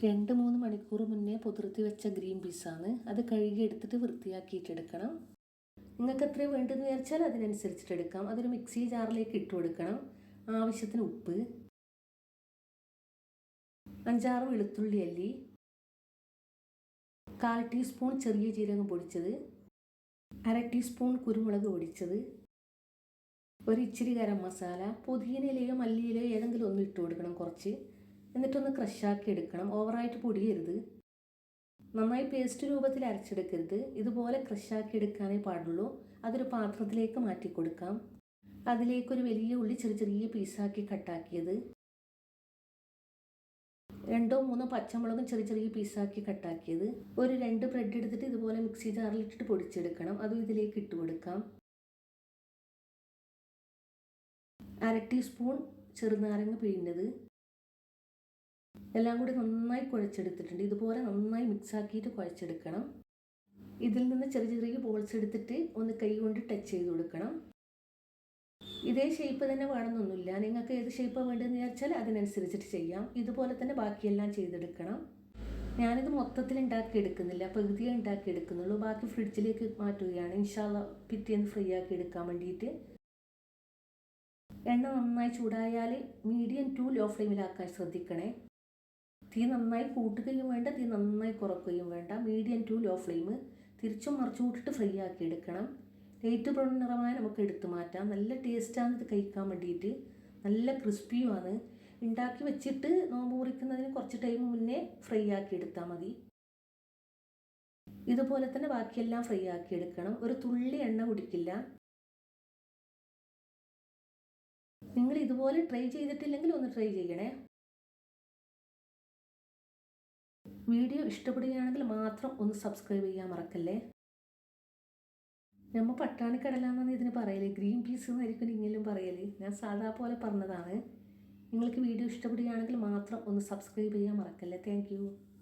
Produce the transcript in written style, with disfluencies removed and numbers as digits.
2-3 മണിക്കൂർ മുന്നേ പുതിർത്തി വെച്ച ഗ്രീൻ പീസാണ്. അത് കഴുകി എടുത്തിട്ട് വൃത്തിയാക്കിയിട്ടെടുക്കണം. നിങ്ങൾക്ക് എത്ര വേണ്ടതെന്ന് വിചാരിച്ചാൽ അതിനനുസരിച്ചിട്ട് എടുക്കാം. അതൊരു മിക്സി ജാറിലേക്ക് ഇട്ട് കൊടുക്കണം. ആവശ്യത്തിന് ഉപ്പ്, 5-6 വെളുത്തുള്ളി അല്ലി, 1/4 ടീസ്പൂൺ ചെറിയ ജീരകം പൊടിച്ചത്, 1/2 ടീസ്പൂൺ കുരുമുളക് പൊടിച്ചത്, ഒരു ഇച്ചിരി ഗരം മസാല, പുതിനയിലയോ മല്ലിയിലയോ ഏതെങ്കിലും ഒന്ന് ഇട്ട് കൊടുക്കണം കുറച്ച്. എന്നിട്ടൊന്ന് ക്രഷാക്കി എടുക്കണം. ഓവറായിട്ട് പൊടിയരുത്. നന്നായി പേസ്റ്റ് രൂപത്തിൽ അരച്ചെടുക്കരുത്. ഇതുപോലെ ക്രഷാക്കി എടുക്കാനേ പാടുള്ളൂ. അതൊരു പാത്രത്തിലേക്ക് മാറ്റി കൊടുക്കാം. അതിലേക്കൊരു വലിയ ഉള്ളി ചെറിയ പീസാക്കി കട്ടാക്കിയത്, 2-3 പച്ചമുളകും ചെറിയ പീസാക്കി കട്ടാക്കിയത്, ഒരു 2 ബ്രെഡ് എടുത്തിട്ട് ഇതുപോലെ മിക്സി ജാറിലിട്ടിട്ട് പൊടിച്ചെടുക്കണം. അതും ഇതിലേക്ക് ഇട്ട് കൊടുക്കാം. 1/2 ടീസ്പൂൺ ചെറുനാരങ്ങ പിഴിഞ്ഞത്, എല്ലാം കൂടി നന്നായി കുഴച്ചെടുത്തിട്ടുണ്ട്. ഇതുപോലെ നന്നായി മിക്സാക്കിയിട്ട് കുഴച്ചെടുക്കണം. ഇതിൽ നിന്ന് ചെറിയ ബോൾസ് എടുത്തിട്ട് ഒന്ന് കൈ കൊണ്ട് ടച്ച് ചെയ്ത് കൊടുക്കണം. ഇതേ ഷേപ്പ് തന്നെ വേണമെന്നൊന്നുമില്ല. നിങ്ങൾക്ക് ഏത് ഷേപ്പാണ് വേണ്ടതെന്ന് വിചാരിച്ചാൽ അതിനനുസരിച്ചിട്ട് ചെയ്യാം. ഇതുപോലെ തന്നെ ബാക്കിയെല്ലാം ചെയ്തെടുക്കണം. ഞാനിത് മൊത്തത്തിൽ ഉണ്ടാക്കിയെടുക്കുന്നില്ല, പകുതിയേ ഉണ്ടാക്കിയെടുക്കുന്നുള്ളൂ. ബാക്കി ഫ്രിഡ്ജിലേക്ക് മാറ്റുകയാണ്. ഇൻഷാല്ലാ പിറ്റേന്ന് ഫ്രൈ ആക്കി എടുക്കാൻ വേണ്ടിയിട്ട്. എണ്ണ നന്നായി ചൂടായാൽ മീഡിയം ടു ലോ ഫ്ലെയിമിലാക്കാൻ ശ്രദ്ധിക്കണേ. തീ നന്നായി കൂട്ടുകയും വേണ്ട, തീ നന്നായി കുറക്കുകയും വേണ്ട. Medium to low flame. തിരിച്ചും മറിച്ചു വിട്ടിട്ട് ഫ്രൈ ആക്കി എടുക്കണം. ലൈറ്റ് ബ്രൗൺ നിറമായി നമുക്ക് എടുത്തു മാറ്റാം. നല്ല ടേസ്റ്റാണ് ഇത് കഴിക്കാൻ വേണ്ടിയിട്ട്. നല്ല ക്രിസ്പിയുമാണ്. ഉണ്ടാക്കി വെച്ചിട്ട് നോമ്പ് മുറിക്കുന്നതിന് കുറച്ച് ടൈം മുന്നേ ഫ്രൈ ആക്കി എടുത്താൽ മതി. ഇതുപോലെ തന്നെ ബാക്കിയെല്ലാം ഫ്രൈ ആക്കി എടുക്കണം. ഒരു തുള്ളി എണ്ണ കുടിക്കില്ല. നിങ്ങൾ ഇതുപോലെ ട്രൈ ചെയ്തിട്ടില്ലെങ്കിൽ ഒന്ന് ട്രൈ ചെയ്യണേ. വീഡിയോ ഇഷ്ടപ്പെടുകയാണെങ്കിൽ മാത്രം ഒന്ന് സബ്സ്ക്രൈബ് ചെയ്യാൻ മറക്കല്ലേ. നമ്മൾ പട്ടാണിക്കടല എന്നാണ് ഇതിന് പറയല്. ഗ്രീൻ പീസ് എന്നായിരിക്കും നിങ്ങളും പറയല്. ഞാൻ സാധാ പോലെ പറഞ്ഞതാണ്. നിങ്ങൾക്ക് വീഡിയോ ഇഷ്ടപ്പെടുകയാണെങ്കിൽ മാത്രം ഒന്ന് സബ്സ്ക്രൈബ് ചെയ്യാൻ മറക്കല്ലേ. താങ്ക്